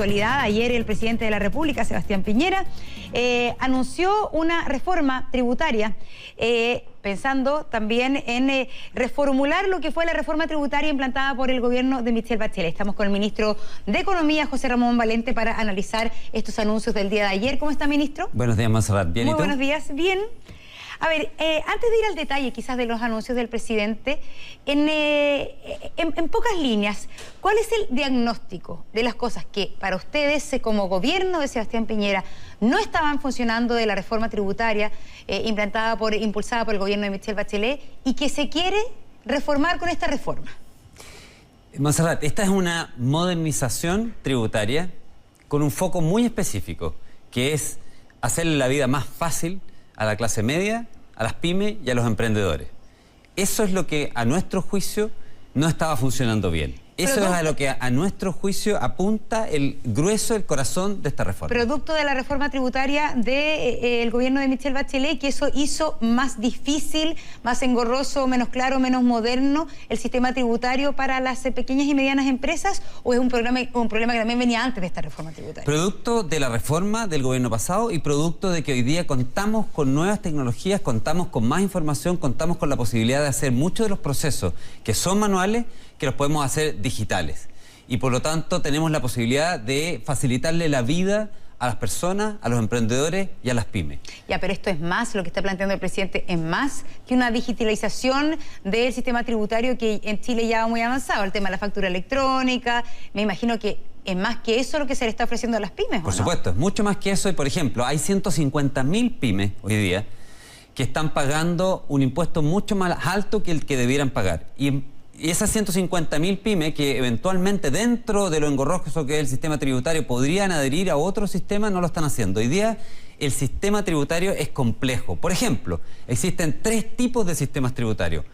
Ayer el presidente de la República, Sebastián Piñera, anunció una reforma tributaria, pensando también en reformular lo que fue la reforma tributaria implantada por el gobierno de Michelle Bachelet. Estamos con el ministro de Economía, José Ramón Valente, para analizar estos anuncios del día de ayer. ¿Cómo está, ministro? Buenos días, Montserrat. ¿Bien y tú? Muy buenos días. Bien. A ver, antes de ir al detalle quizás de los anuncios del presidente, en pocas líneas, ¿cuál es el diagnóstico de las cosas que para ustedes como gobierno de Sebastián Piñera no estaban funcionando de la reforma tributaria impulsada por el gobierno de Michelle Bachelet y que se quiere reformar con esta reforma? Montserrat, esta es una modernización tributaria con un foco muy específico, que es hacerle la vida más fácil a la clase media, a las pymes y a los emprendedores. Eso es lo que a nuestro juicio no estaba funcionando bien. Eso es a lo que a nuestro juicio apunta el grueso, el corazón de esta reforma. Producto de la reforma tributaria del gobierno de Michelle Bachelet, que eso hizo más difícil, más engorroso, menos claro, menos moderno el sistema tributario para las pequeñas y medianas empresas, ¿o es un problema que también venía antes de esta reforma tributaria? Producto de la reforma del gobierno pasado y producto de que hoy día contamos con nuevas tecnologías, contamos con más información, contamos con la posibilidad de hacer muchos de los procesos que son manuales, que los podemos hacer digitales. Y por lo tanto tenemos la posibilidad de facilitarle la vida a las personas, a los emprendedores y a las pymes. Ya, pero esto es más, lo que está planteando el presidente es más que una digitalización del sistema tributario que en Chile ya va muy avanzado. El tema de la factura electrónica, me imagino que es más que eso lo que se le está ofreciendo a las pymes, ¿o Por supuesto, es mucho más que eso. Y por ejemplo, hay 150.000 pymes hoy día que están pagando un impuesto mucho más alto que el que debieran pagar. Y esas 150.000 pymes que eventualmente dentro de lo engorroso que es el sistema tributario podrían adherir a otro sistema, no lo están haciendo. Hoy día el sistema tributario es complejo. Por ejemplo, existen 3 tipos de sistemas tributarios.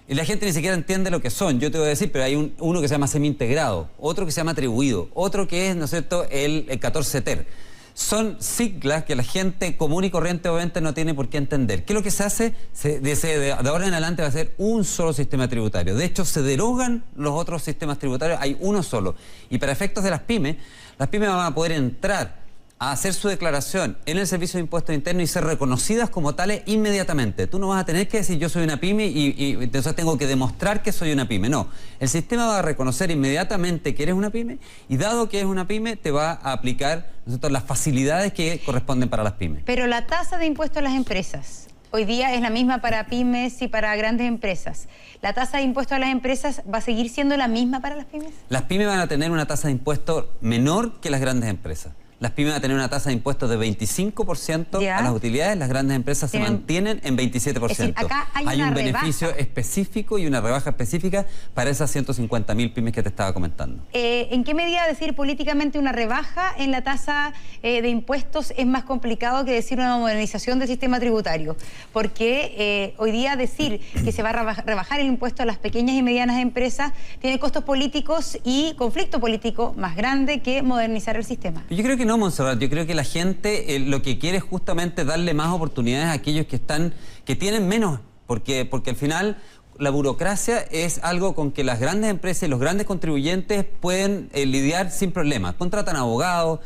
Y la gente ni siquiera entiende lo que son. Yo te voy a decir, pero hay uno que se llama semi-integrado, otro que se llama atribuido, otro que es, ¿no es cierto?, el 14 ter. Son siglas que la gente común y corriente obviamente no tiene por qué entender. ¿Qué es lo que se hace? De ahora en adelante va a ser un solo sistema tributario. De hecho, se derogan los otros sistemas tributarios, hay uno solo. Y para efectos de las pymes van a poder entrar a hacer su declaración en el Servicio de Impuestos Internos y ser reconocidas como tales inmediatamente. Tú no vas a tener que decir yo soy una pyme y entonces tengo que demostrar que soy una pyme. No, el sistema va a reconocer inmediatamente que eres una pyme y dado que eres una pyme te va a aplicar, ¿no es cierto?, las facilidades que corresponden para las pymes. Pero la tasa de impuesto a las empresas hoy día es la misma para pymes y para grandes empresas. ¿La tasa de impuesto a las empresas va a seguir siendo la misma para las pymes? Las pymes van a tener una tasa de impuesto menor que las grandes empresas. Las pymes van a tener una tasa de impuestos de 25% a las utilidades, las grandes empresas se mantienen en 27%. Es decir, acá hay un beneficio específico y una rebaja específica para esas 150.000 pymes que te estaba comentando. ¿En qué medida decir políticamente una rebaja en la tasa de impuestos es más complicado que decir una modernización del sistema tributario? Porque hoy día decir que se va a rebajar el impuesto a las pequeñas y medianas empresas tiene costos políticos y conflicto político más grande que modernizar el sistema. Yo creo que no, Montserrat, yo creo que la gente lo que quiere es justamente darle más oportunidades a aquellos que tienen menos, porque al final la burocracia es algo con que las grandes empresas y los grandes contribuyentes pueden lidiar sin problema. Contratan abogados,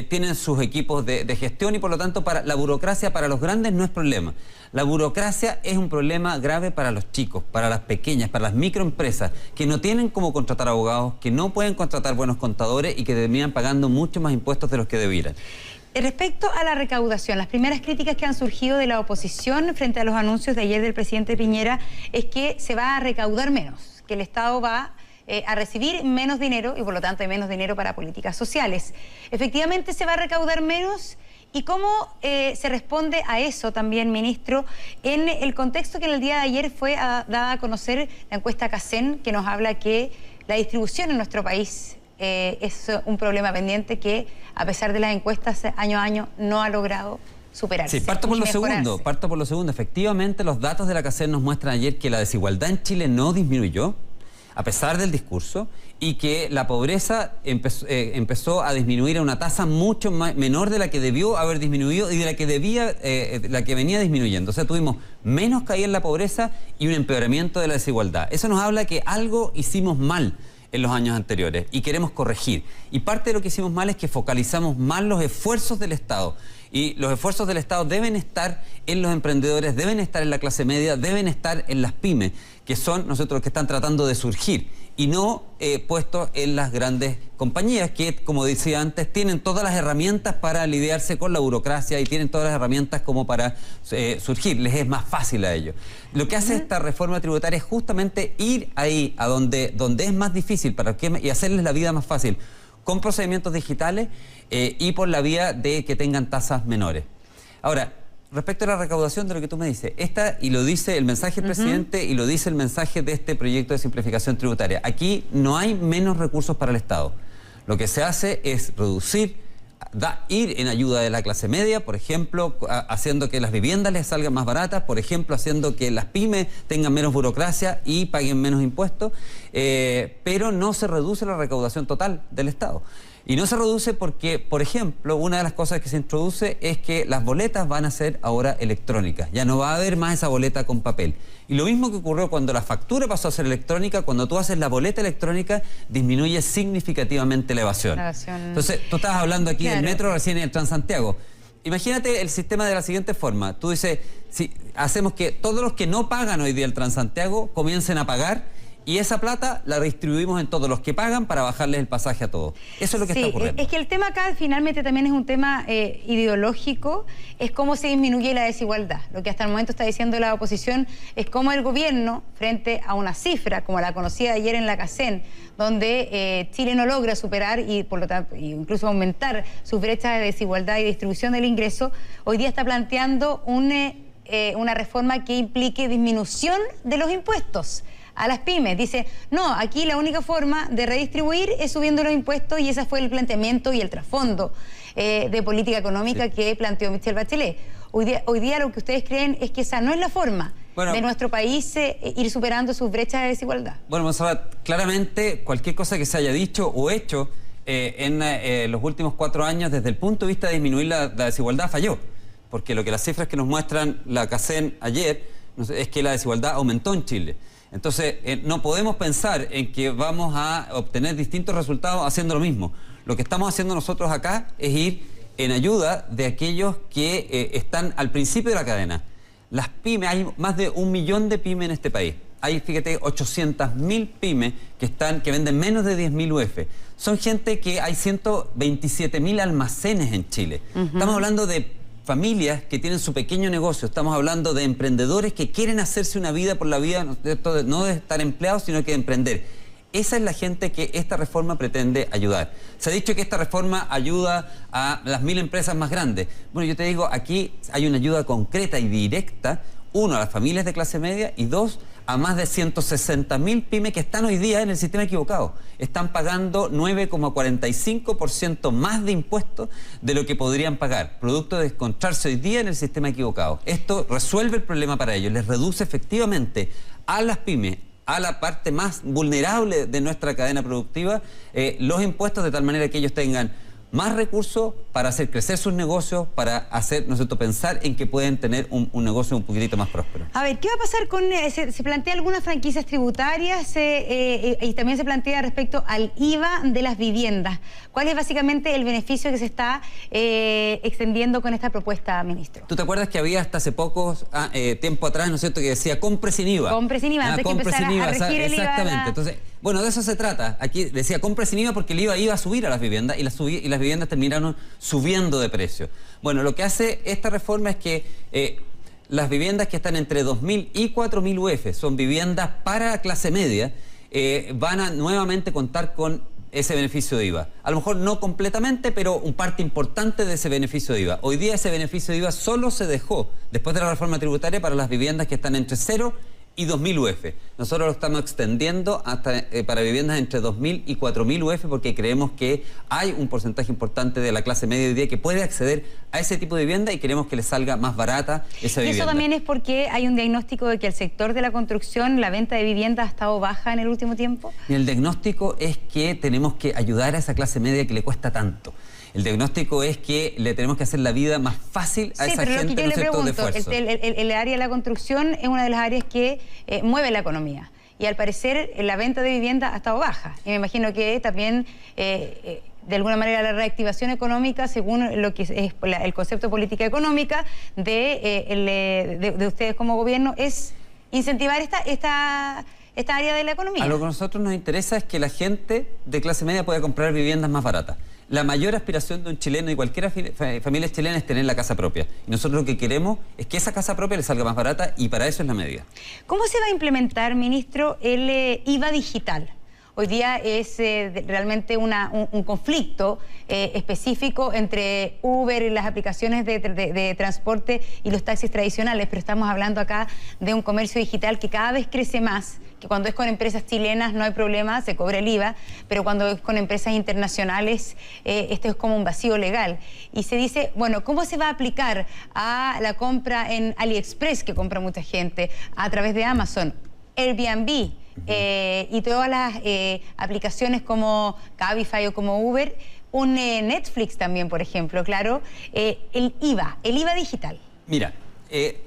tienen sus equipos de gestión y por lo tanto la burocracia para los grandes no es problema. La burocracia es un problema grave para los chicos, para las pequeñas, para las microempresas, que no tienen cómo contratar abogados, que no pueden contratar buenos contadores y que terminan pagando mucho más impuestos de los que debieran. Respecto a la recaudación, las primeras críticas que han surgido de la oposición frente a los anuncios de ayer del presidente Piñera es que se va a recaudar menos, que el Estado va a recibir menos dinero y por lo tanto hay menos dinero para políticas sociales. Efectivamente se va a recaudar menos. ¿Y cómo se responde a eso también, ministro, en el contexto que en el día de ayer fue dada a conocer la encuesta CACEN, que nos habla que la distribución en nuestro país es un problema pendiente que, a pesar de las encuestas año a año, no ha logrado superarse? Sí, parto por lo segundo. Efectivamente, los datos de la CACEN nos muestran ayer que la desigualdad en Chile no disminuyó, a pesar del discurso, y que la pobreza empezó a disminuir a una tasa mucho menor de la que debió haber disminuido y de la que venía disminuyendo. O sea, tuvimos menos caída en la pobreza y un empeoramiento de la desigualdad. Eso nos habla que algo hicimos mal en los años anteriores y queremos corregir. Y parte de lo que hicimos mal es que focalizamos mal los esfuerzos del Estado. Y los esfuerzos del Estado deben estar en los emprendedores, deben estar en la clase media, deben estar en las pymes, que son nosotros los que están tratando de surgir, y no puestos en las grandes compañías que, como decía antes, tienen todas las herramientas para lidiarse con la burocracia y tienen todas las herramientas como para surgir. Les es más fácil a ellos. Lo que hace esta reforma tributaria es justamente ir ahí, a donde es más difícil y hacerles la vida más fácil, con procedimientos digitales y por la vía de que tengan tasas menores. Ahora, respecto a la recaudación de lo que tú me dices, y lo dice el mensaje del presidente y lo dice el mensaje de este proyecto de simplificación tributaria. Aquí no hay menos recursos para el Estado. Lo que se hace es reducir, ir en ayuda de la clase media, por ejemplo, haciendo que las viviendas les salgan más baratas, por ejemplo, haciendo que las pymes tengan menos burocracia y paguen menos impuestos, pero no se reduce la recaudación total del Estado. Y no se reduce porque, por ejemplo, una de las cosas que se introduce es que las boletas van a ser ahora electrónicas. Ya no va a haber más esa boleta con papel. Y lo mismo que ocurrió cuando la factura pasó a ser electrónica, cuando tú haces la boleta electrónica, disminuye significativamente la evasión. Entonces, tú estabas hablando aquí del metro recién en el Transantiago. Imagínate el sistema de la siguiente forma. Tú dices, si hacemos que todos los que no pagan hoy día el Transantiago comiencen a pagar, y esa plata la distribuimos en todos los que pagan para bajarles el pasaje a todos. Eso es lo que está ocurriendo. Es que el tema acá finalmente también es un tema ideológico, es cómo se disminuye la desigualdad. Lo que hasta el momento está diciendo la oposición es cómo el gobierno, frente a una cifra como la conocida ayer en la CACEN, donde Chile no logra superar y por lo tanto incluso aumentar sus brechas de desigualdad y distribución del ingreso, hoy día está planteando una reforma que implique disminución de los impuestos a las pymes. Dice, no, aquí la única forma de redistribuir es subiendo los impuestos, y ese fue el planteamiento y el trasfondo de política económica que planteó Michelle Bachelet. Hoy día lo que ustedes creen es que esa no es la forma de nuestro país ir superando sus brechas de desigualdad. Bueno, Monserrat, claramente cualquier cosa que se haya dicho o hecho en los últimos 4 años desde el punto de vista de disminuir la desigualdad falló. Porque las cifras que nos muestran la CACEN ayer es que la desigualdad aumentó en Chile. Entonces, no podemos pensar en que vamos a obtener distintos resultados haciendo lo mismo. Lo que estamos haciendo nosotros acá es ir en ayuda de aquellos que están al principio de la cadena. Las pymes, hay más de 1 millón de pymes en este país. Hay, fíjate, 800.000 pymes que venden menos de 10.000 UF. Son gente que hay 127.000 almacenes en Chile. Estamos hablando de familias que tienen su pequeño negocio, estamos hablando de emprendedores que quieren hacerse una vida por la vida, no de estar empleados, sino que de emprender. Esa es la gente que esta reforma pretende ayudar. Se ha dicho que esta reforma ayuda a las 1000 empresas más grandes. Bueno, yo te digo, aquí hay una ayuda concreta y directa, 1, a las familias de clase media, y 2, a más de 160.000 pymes que están hoy día en el sistema equivocado. Están pagando 9,45% más de impuestos de lo que podrían pagar, producto de encontrarse hoy día en el sistema equivocado. Esto resuelve el problema para ellos, les reduce efectivamente a las pymes, a la parte más vulnerable de nuestra cadena productiva, los impuestos, de tal manera que ellos tengan más recursos para hacer crecer sus negocios, para hacer, pensar en que pueden tener un negocio un poquitito más próspero. A ver, ¿qué va a pasar con... se plantea algunas franquicias tributarias y también se plantea respecto al IVA de las viviendas? ¿Cuál es básicamente el beneficio que se está extendiendo con esta propuesta, ministro? ¿Tú te acuerdas que había hasta hace poco tiempo atrás, ¿no es cierto?, que decía compre sin IVA? Compre sin IVA, antes que empezara a regir el IVA. Exactamente. Entonces, bueno, de eso se trata. Aquí decía compre sin IVA porque el IVA iba a subir a las viviendas y las viviendas terminaron subiendo de precio. Bueno, lo que hace esta reforma es que las viviendas que están entre 2.000 y 4.000 UF, son viviendas para la clase media, van a nuevamente contar con ese beneficio de IVA. A lo mejor no completamente, pero un parte importante de ese beneficio de IVA. Hoy día ese beneficio de IVA solo se dejó, después de la reforma tributaria, para las viviendas que están entre 0 y 2.000 UF. Nosotros lo estamos extendiendo hasta para viviendas entre 2.000 y 4.000 UF, porque creemos que hay un porcentaje importante de la clase media hoy día que puede acceder a ese tipo de vivienda y queremos que les salga más barata esa vivienda. Y eso también es porque hay un diagnóstico de que el sector de la construcción, la venta de vivienda ha estado baja en el último tiempo. Y el diagnóstico es que tenemos que ayudar a esa clase media que le cuesta tanto. El diagnóstico es que le tenemos que hacer la vida más fácil a esa gente en un sector de esfuerzo. El área de la construcción es una de las áreas que mueve la economía. y al parecer la venta de vivienda ha estado baja. Y me imagino que también, de alguna manera, la reactivación económica, según lo que es el concepto de política económica de ustedes como gobierno, es incentivar esta área de la economía. A lo que a nosotros nos interesa es que la gente de clase media pueda comprar viviendas más baratas. La mayor aspiración de un chileno y cualquier familia chilena es tener la casa propia. Y nosotros lo que queremos es que esa casa propia le salga más barata y para eso es la medida. ¿Cómo se va a implementar, ministro, el IVA digital? Hoy día es realmente un conflicto específico entre Uber y las aplicaciones de transporte y los taxis tradicionales, pero estamos hablando acá de un comercio digital que cada vez crece más, que cuando es con empresas chilenas no hay problema, se cobra el IVA, pero cuando es con empresas internacionales esto es como un vacío legal. Y se dice, bueno, ¿cómo se va a aplicar a la compra en AliExpress, que compra mucha gente, a través de Amazon, Airbnb, y todas las aplicaciones como Cabify o como Uber, Netflix también, por ejemplo, claro, el IVA digital? Mira,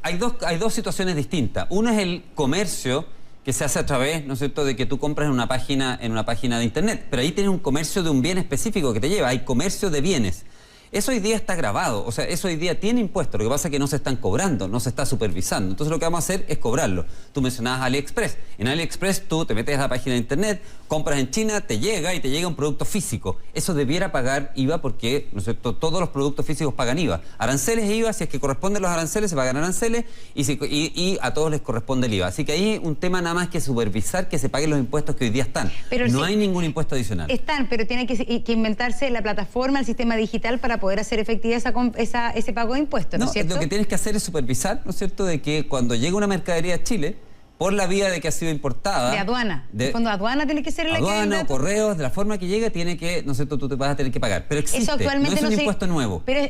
hay dos situaciones distintas. Una es el comercio que se hace a través, ¿no es cierto?, de que tú compras en una página de internet, pero ahí tienes un comercio de un bien específico que te lleva, hay comercio de bienes. Eso hoy día está grabado, o sea, eso hoy día tiene impuestos, lo que pasa es que no se están cobrando, no se está supervisando. Entonces lo que vamos a hacer es cobrarlo. Tú mencionabas AliExpress. En AliExpress tú te metes a la página de internet, compras en China, te llega un producto físico. Eso debiera pagar IVA porque, ¿no es cierto?, todos los productos físicos pagan IVA. Aranceles e IVA, si es que corresponden los aranceles, se pagan aranceles y a todos les corresponde el IVA. Así que ahí un tema nada más que supervisar que se paguen los impuestos que hoy día están. Pero no hay ningún impuesto adicional. Están, pero tiene que inventarse la plataforma, el sistema digital para poder hacer efectiva ese pago de impuestos, ¿no es cierto? Lo que tienes que hacer es supervisar, ¿no es cierto?, de que cuando llega una mercadería a Chile, por la vía de que ha sido importada... De aduana. Cuando aduana tiene que ser la aduana o correos, de la forma que llega, tiene que, ¿no es cierto?, tú te vas a tener que pagar. Pero existe, eso actualmente no es un impuesto nuevo. Pero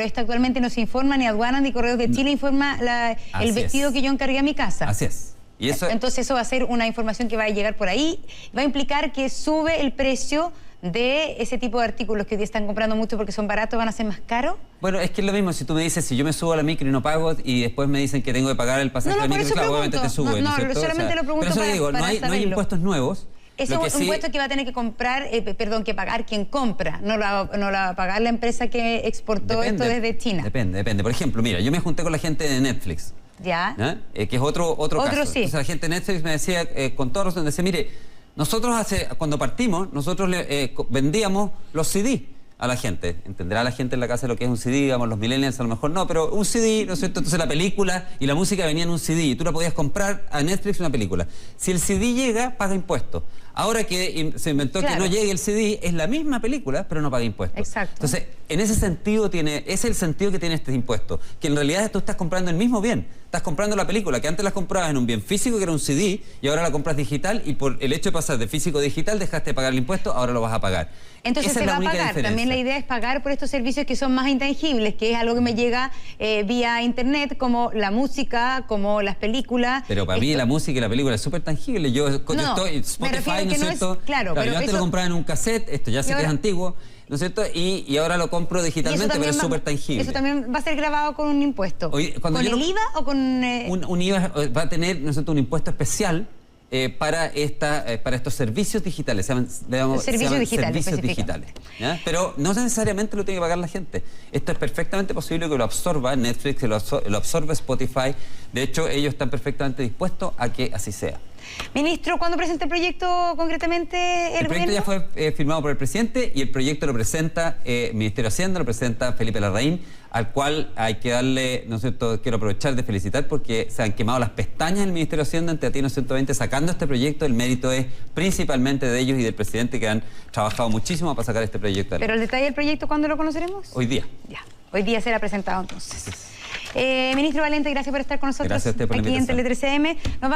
esto actualmente no se informa ni aduana ni correos de Chile, informa el vestido que yo encargué a mi casa. Así es. Y eso... Entonces eso va a ser una información que va a llegar por ahí, va a implicar que sube el precio de ese tipo de artículos que hoy día están comprando mucho porque son baratos, ¿van a ser más caros? Bueno, es que es lo mismo, si tú me dices, si yo me subo a la micro y no pago y después me dicen que tengo que pagar el pasaje de la micro, claro, obviamente te sube, ¿no es cierto? Solamente lo pregunto pero eso digo, no hay impuestos nuevos. Ese es un impuesto que va a tener que comprar, que pagar quien compra, no lo va a pagar la empresa que exportó esto desde China. Depende. Por ejemplo, mira, yo me junté con la gente de Netflix. Ya. Que es otro caso. Sí. Entonces la gente de Netflix me decía, con todo razón, decía, mire, nosotros cuando partimos, nosotros vendíamos los CD a la gente. Entenderá la gente en la casa lo que es un CD, digamos, los millennials a lo mejor no, pero un CD, ¿no es cierto? Entonces la película y la música venían en un CD y tú la podías comprar a Netflix una película. Si el CD llega, paga impuestos. Ahora que se inventó que no llegue el CD, es la misma película, pero no paga impuestos. Exacto. Entonces, en ese sentido es el sentido que tiene este impuesto, que en realidad tú estás comprando el mismo bien. Estás comprando la película que antes la comprabas en un bien físico, que era un CD, y ahora la compras digital, y por el hecho de pasar de físico a digital dejaste de pagar el impuesto, ahora lo vas a pagar. Entonces se va a pagar. También la idea es pagar por estos servicios que son más intangibles, que es algo que me llega vía internet, como la música, como las películas. Pero para mí la música y la película es súper tangible. Yo estoy Spotify, ¿no es cierto? Claro, yo antes lo compraba en un cassette, esto ya sé que es antiguo, ¿no es cierto? Y ahora lo compro digitalmente, pero es súper tangible. Eso también va a ser grabado con un impuesto. ¿Con el IVA o con...? Un IVA va a tener, ¿no es cierto?, un impuesto especial para estos servicios digitales. Servicios digitales. ¿Ya? Pero no necesariamente lo tiene que pagar la gente. Esto es perfectamente posible que lo absorba Netflix, que lo absorba Spotify. De hecho, ellos están perfectamente dispuestos a que así sea. Ministro, ¿cuándo presenta el proyecto concretamente el proyecto ya fue firmado por el presidente y el proyecto lo presenta el Ministerio de Hacienda, lo presenta Felipe Larraín, al cual hay que darle, ¿no es cierto?, quiero aprovechar de felicitar porque se han quemado las pestañas del Ministerio de Hacienda ante Latino 120 sacando este proyecto. El mérito es principalmente de ellos y del presidente, que han trabajado muchísimo para sacar este proyecto. ¿Pero el detalle del proyecto cuándo lo conoceremos? Hoy día. Ya, hoy día será presentado entonces. Ministro Valente, gracias por estar con nosotros. Gracias a usted por la invitación. Aquí en Tele 13M.